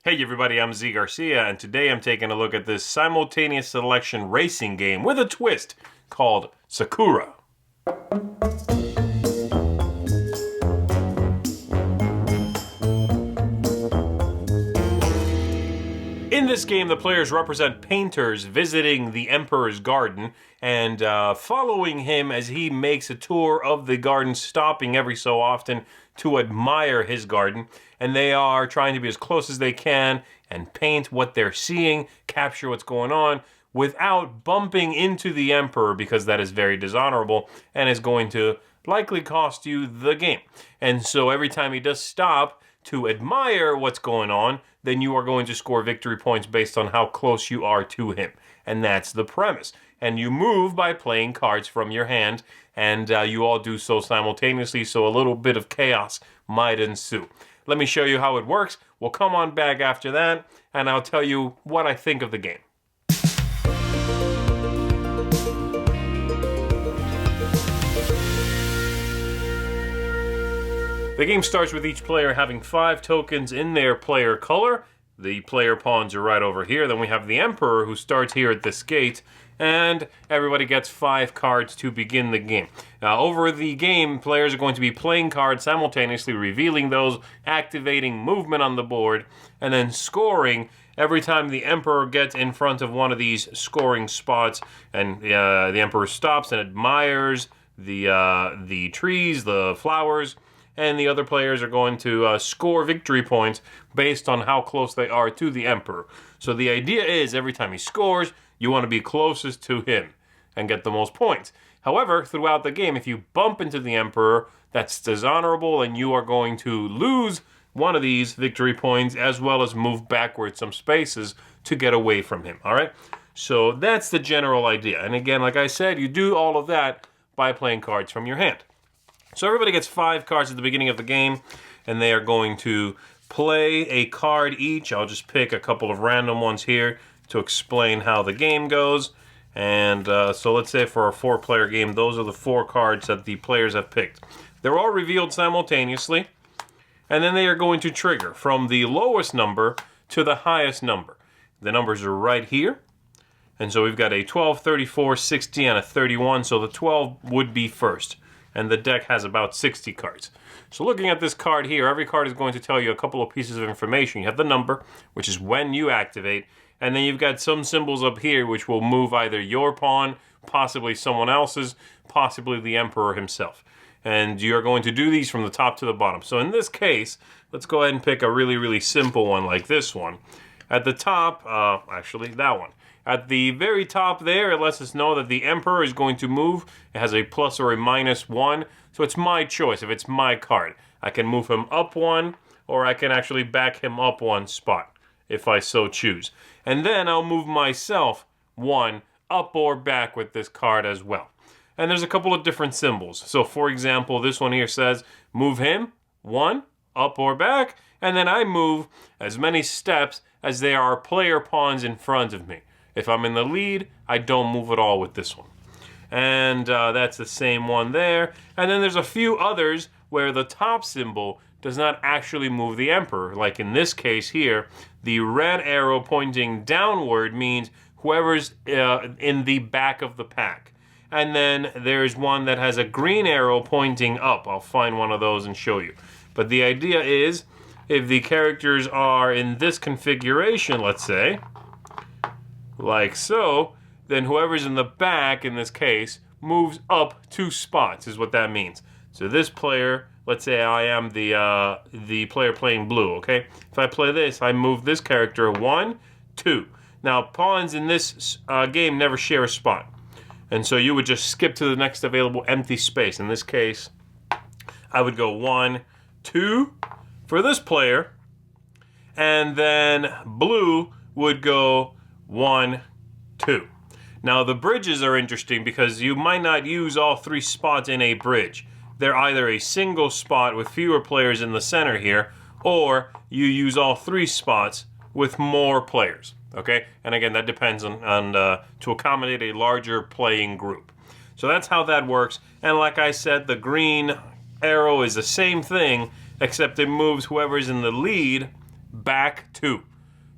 Hey everybody, I'm Zee Garcia, and today I'm taking a look at this simultaneous selection racing game with a twist called Sakura. In this game, the players represent painters visiting the Emperor's garden and following him as he makes a tour of the garden, stopping every so often to admire his garden. And they are trying to be as close as they can and paint what they're seeing, capture what's going on, without bumping into the Emperor, because that is very dishonorable and is going to likely cost you the game. And so every time he does stop to admire what's going on, then you are going to score victory points based on how close you are to him. And that's the premise. And you move by playing cards from your hand, and you all do so simultaneously, so a little bit of chaos might ensue. Let me show you how it works. We'll come on back after that, and I'll tell you what I think of the game. The game starts with each player having 5 tokens in their player color. The player pawns are right over here. Then we have the Emperor, who starts here at this gate, and everybody gets 5 cards to begin the game. Now, over the game, players are going to be playing cards simultaneously, revealing those, activating movement on the board, and then scoring every time the Emperor gets in front of one of these scoring spots. And the Emperor stops and admires the trees, the flowers, and the other players are going to score victory points based on how close they are to the Emperor. So the idea is every time he scores, you want to be closest to him and get the most points. However, throughout the game, if you bump into the Emperor, that's dishonorable, and you are going to lose one of these victory points as well as move backwards some spaces to get away from him, all right? So that's the general idea. And again, like I said, you do all of that by playing cards from your hand. So everybody gets 5 cards at the beginning of the game, and they are going to play a card each. I'll just pick a couple of random ones here to explain how the game goes. And so let's say for a 4-player game, those are the 4 cards that the players have picked. They're all revealed simultaneously, and then they are going to trigger from the lowest number to the highest number. The numbers are right here. And so we've got a 12, 34, 60, and a 31, so the 12 would be first. And the deck has about 60 cards. So looking at this card here, every card is going to tell you a couple of pieces of information. You have the number, which is when you activate, and then you've got some symbols up here which will move either your pawn, possibly someone else's, possibly the Emperor himself. And you're going to do these from the top to the bottom. So in this case, let's go ahead and pick a really, really simple one like this one. At the top, actually that one. At the very top there, it lets us know that the Emperor is going to move. It has a plus or a minus 1, so it's my choice if it's my card. I can move him up 1, or I can actually back him up 1 spot, if I so choose. And then I'll move myself 1 up or back with this card as well. And there's a couple of different symbols. So for example, this one here says, move him 1 up or back, and then I move as many steps as there are player pawns in front of me. If I'm in the lead, I don't move at all with this one. And that's the same one there. And then there's a few others where the top symbol does not actually move the Emperor. Like in this case here, the red arrow pointing downward means whoever's in the back of the pack. And then there's one that has a green arrow pointing up. I'll find one of those and show you. But the idea is, if the characters are in this configuration, let's say, like so, then whoever's in the back, in this case, moves up 2 spots, is what that means. So this player, let's say I am the player playing blue, okay? If I play this, I move this character 1, 2. Now, pawns in this game never share a spot. And so you would just skip to the next available empty space. In this case, I would go 1, 2 for this player, and then blue would go 1, 2. Now the bridges are interesting because you might not use all 3 spots in a bridge. They're either a single spot with fewer players in the center here, or you use all 3 spots with more players. Okay, and again that depends on to accommodate a larger playing group. So that's how that works. And like I said, the green arrow is the same thing, except it moves whoever's in the lead back 2.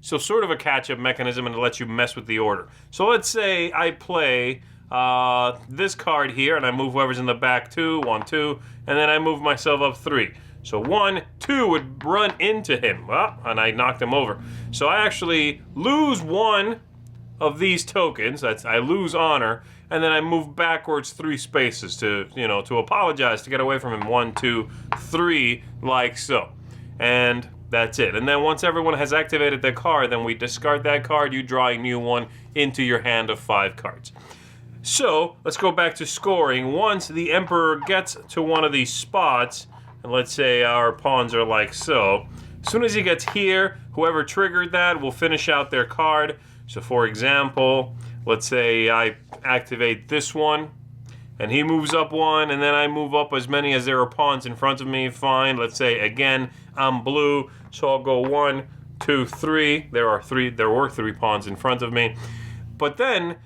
So sort of a catch-up mechanism, and it lets you mess with the order. So let's say I play this card here, and I move whoever's in the back 2, 1, 2, and then I move myself up 3. So 1, 2 would run into him, and I knocked him over. So I actually lose 1 of these tokens. I lose honor, and then I move backwards 3 spaces to apologize, to get away from him. 1, 2, 3, like so, and that's it. And then once everyone has activated their card, then we discard that card. You draw a new one into your hand of 5 cards. So let's go back to scoring. Once the Emperor gets to one of these spots, and let's say our pawns are like so, as soon as he gets here, whoever triggered that will finish out their card. So for example, let's say I activate this one, and he moves up 1, and then I move up as many as there are pawns in front of me. Fine. Let's say again I'm blue, so I'll go 1, 2, 3. There were 3 pawns in front of me. But then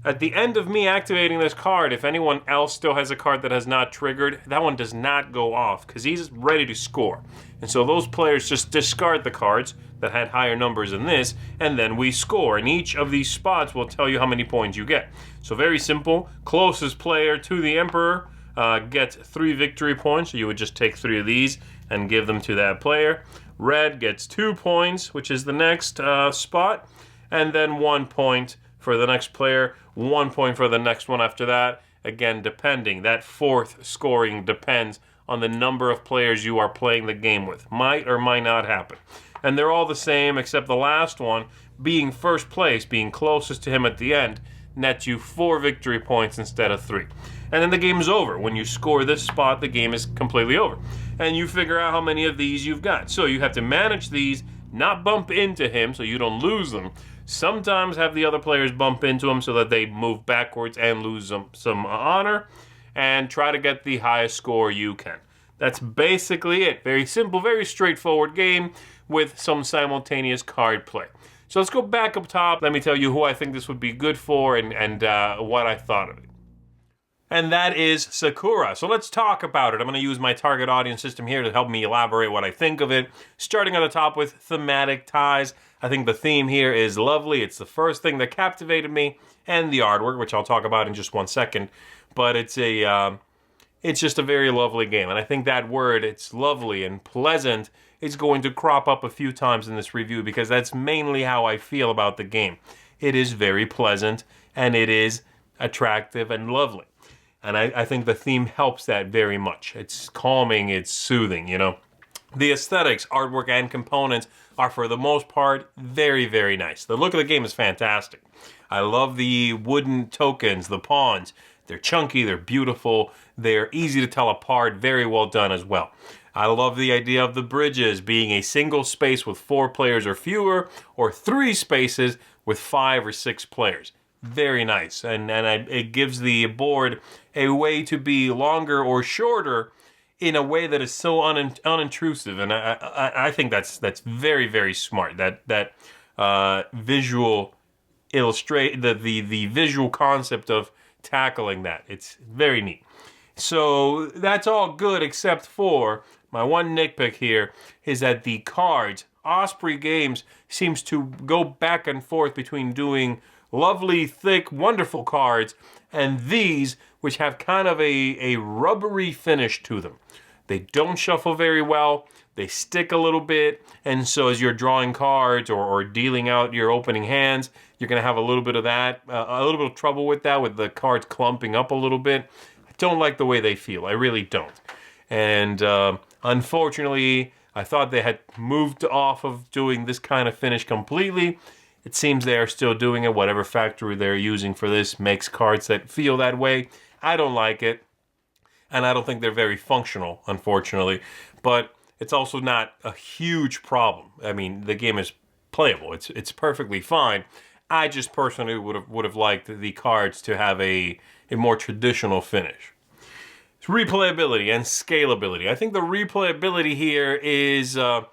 at the end of me activating this card, if anyone else still has a card that has not triggered, that one does not go off because he's ready to score. And so those players just discard the cards that had higher numbers than this, and then we score. And each of these spots will tell you how many points you get. So very simple. Closest player to the Emperor gets 3 victory points. So you would just take 3 of these and give them to that player. Red gets 2 points, which is the next spot, and then 1 point for the next player, 1 point for the next one after that. Again, depending. That 4th scoring depends on the number of players you are playing the game with. Might or might not happen. And they're all the same, except the last one, being first place, being closest to him at the end, nets you 4 victory points instead of 3. And then the game is over. When you score this spot, the game is completely over. And you figure out how many of these you've got. So you have to manage these, not bump into him so you don't lose them. Sometimes have the other players bump into him so that they move backwards and lose some honor. And try to get the highest score you can. That's basically it. Very simple, very straightforward game with some simultaneous card play. So let's go back up top. Let me tell you who I think this would be good for and what I thought of it. And that is Sakura. So let's talk about it. I'm going to use my target audience system here to help me elaborate what I think of it. Starting at the top with thematic ties. I think the theme here is lovely. It's the first thing that captivated me, and the artwork, which I'll talk about in just 1 second. But it's just a very lovely game. And I think that word, it's lovely and pleasant, is going to crop up a few times in this review because that's mainly how I feel about the game. It is very pleasant, and it is attractive and lovely. And I think the theme helps that very much. It's calming, it's soothing, The aesthetics, artwork, and components are, for the most part, very, very nice. The look of the game is fantastic. I love the wooden tokens, the pawns. They're chunky, they're beautiful, they're easy to tell apart, very well done as well. I love the idea of the bridges being a single space with 4 players or fewer, or 3 spaces with 5 or 6 players. Very nice, and it gives the board a way to be longer or shorter in a way that is so unintrusive, and I think that's very, very smart. That visual illustrate the visual concept of tackling that. It's very neat. So that's all good except for my one nitpick here is that the cards, Osprey Games seems to go back and forth between doing lovely, thick, wonderful cards and these, which have kind of a rubbery finish to them. They don't shuffle very well. They stick a little bit, and so as you're drawing cards or dealing out your opening hands, you're going to have a little bit of that, a little bit of trouble with that, with the cards clumping up a little bit. I don't like the way they feel. I really don't. And unfortunately, I thought they had moved off of doing this kind of finish completely. It seems they are still doing it. Whatever factory they're using for this makes cards that feel that way. I don't like it, and I don't think they're very functional, unfortunately. But it's also not a huge problem. I mean, the game is playable. It's perfectly fine. I just personally would have liked the cards to have a more traditional finish. It's replayability and scalability. I think the replayability here is a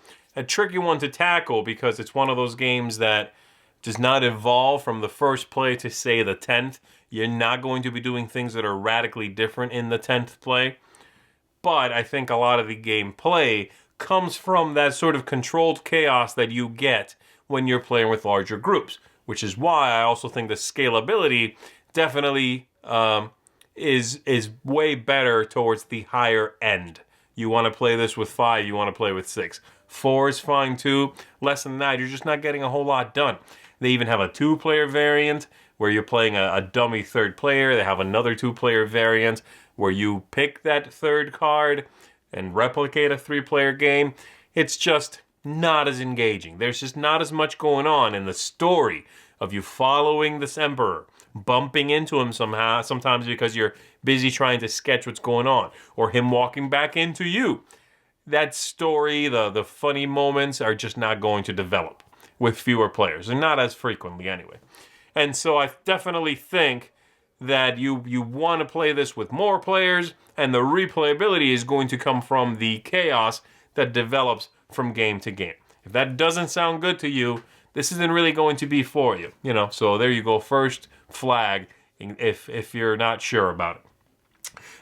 tricky one to tackle because it's one of those games that does not evolve from the first play to, say, the 10th. You're not going to be doing things that are radically different in the 10th play. But I think a lot of the gameplay comes from that sort of controlled chaos that you get when you're playing with larger groups, which is why I also think the scalability definitely is way better towards the higher end. You want to play this with 5, you want to play with 6. 4 is fine too. Less than that, you're just not getting a whole lot done. They even have a 2-player variant where you're playing a dummy third player. They have another 2-player variant where you pick that third card and replicate a 3-player game. It's just not as engaging. There's just not as much going on in the story of you following this emperor, bumping into him sometimes because you're busy trying to sketch what's going on, or him walking back into you. That story, the funny moments are just not going to develop with fewer players, and not as frequently anyway. And so I definitely think that you want to play this with more players, and the replayability is going to come from the chaos that develops from game to game. If that doesn't sound good to you, this isn't really going to be for you. So there you go, first flag if you're not sure about it.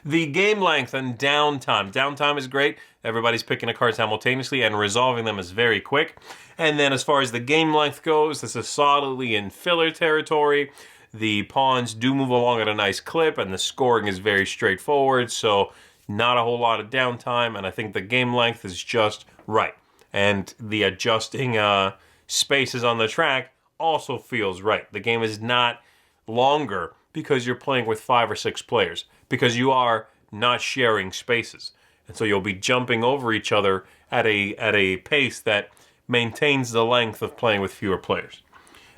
The game length and downtime. Downtime is great. Everybody's picking a card simultaneously and resolving them is very quick. And then as far as the game length goes, this is solidly in filler territory. The pawns do move along at a nice clip and the scoring is very straightforward. So not a whole lot of downtime, and I think the game length is just right. And the adjusting spaces on the track also feels right. The game is not longer because you're playing with 5 or 6 players, because you are not sharing spaces. And so you'll be jumping over each other at a pace that maintains the length of playing with fewer players.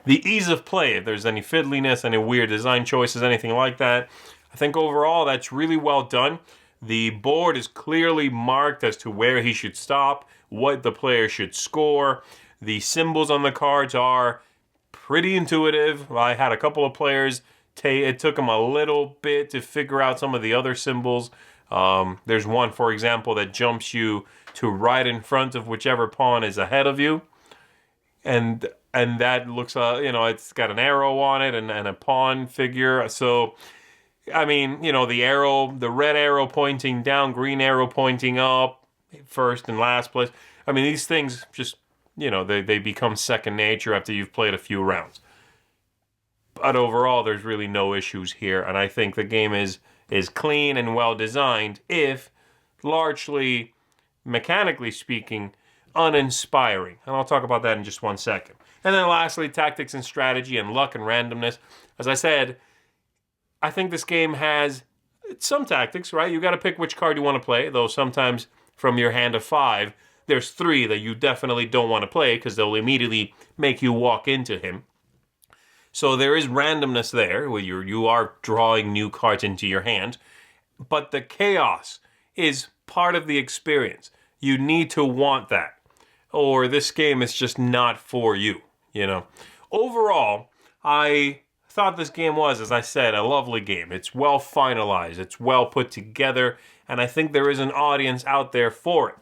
The ease of play, if there's any fiddliness, any weird design choices, anything like that, I think overall that's really well done. The board is clearly marked as to where he should stop, what the player should score. The symbols on the cards are pretty intuitive. I had a couple of players, it took them a little bit to figure out some of the other symbols. There's one, for example, that jumps you to right in front of whichever pawn is ahead of you. And that looks, it's got an arrow on it and a pawn figure. So, I mean, the red arrow pointing down, green arrow pointing up, first and last place. I mean, these things just, they become second nature after you've played a few rounds. But overall, there's really no issues here. And I think the game is clean and well designed, if largely, mechanically speaking, uninspiring. And I'll talk about that in just one second. And then lastly, tactics and strategy and luck and randomness. As I said, I think this game has some tactics, right? You got to pick which card you want to play, though sometimes from your hand of 5, there's 3 that you definitely don't want to play because they'll immediately make you walk into him. So there is randomness there, where you are drawing new cards into your hand. But the chaos is part of the experience. You need to want that, or this game is just not for you, Overall, I thought this game was, as I said, a lovely game. It's well finalized, it's well put together, and I think there is an audience out there for it.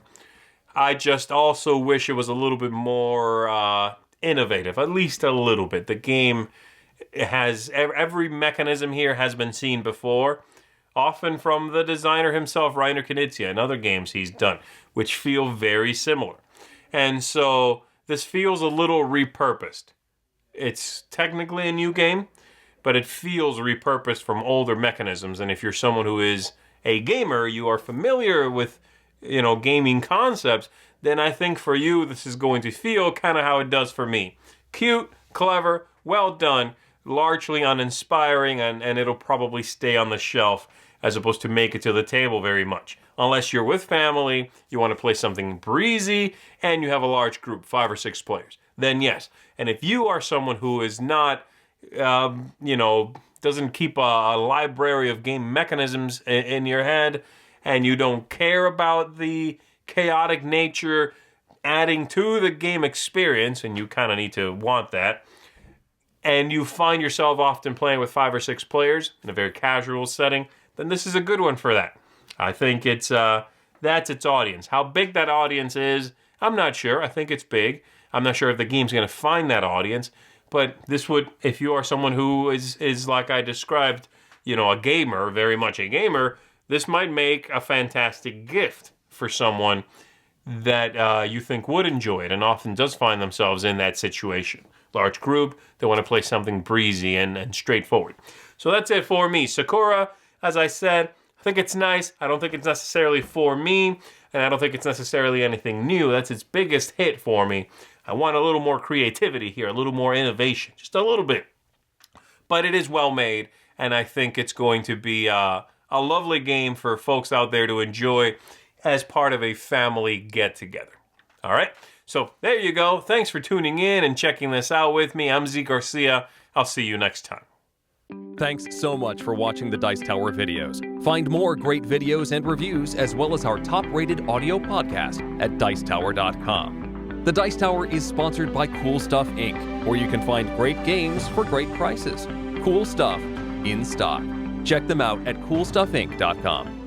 I just also wish it was a little bit more innovative, at least a little bit. The game has, every mechanism here has been seen before, often from the designer himself, Reiner Knizia, and other games he's done, which feel very similar. And so this feels a little repurposed. It's technically a new game, but it feels repurposed from older mechanisms. And if you're someone who is a gamer, you are familiar with, gaming concepts, then I think for you, this is going to feel kind of how it does for me. Cute, clever, well done, largely uninspiring, and it'll probably stay on the shelf as opposed to make it to the table very much. Unless you're with family, you want to play something breezy, and you have a large group, 5 or 6 players, then yes. And if you are someone who is not, doesn't keep a library of game mechanisms in your head, and you don't care about the chaotic nature adding to the game experience, and you kind of need to want that, and you find yourself often playing with 5 or 6 players in a very casual setting, then this is a good one for that. I think it's that's its audience. How big that audience is, I'm not sure. I think it's big. I'm not sure if the game's going to find that audience, but this would, if you are someone who is like I described, a gamer, very much a gamer, this might make a fantastic gift for someone that you think would enjoy it and often does find themselves in that situation. Large group, they want to play something breezy and straightforward. So that's it for me. Sakura, as I said, I think it's nice. I don't think it's necessarily for me, and I don't think it's necessarily anything new. That's its biggest hit for me. I want a little more creativity here, a little more innovation, just a little bit. But it is well made, and I think it's going to be a lovely game for folks out there to enjoy as part of a family get-together. All right? So there you go. Thanks for tuning in and checking this out with me. I'm Zee Garcia. I'll see you next time. Thanks so much for watching the Dice Tower videos. Find more great videos and reviews, as well as our top-rated audio podcast at Dicetower.com. The Dice Tower is sponsored by Cool Stuff Inc., where you can find great games for great prices. Cool stuff in stock. Check them out at CoolStuffInc.com.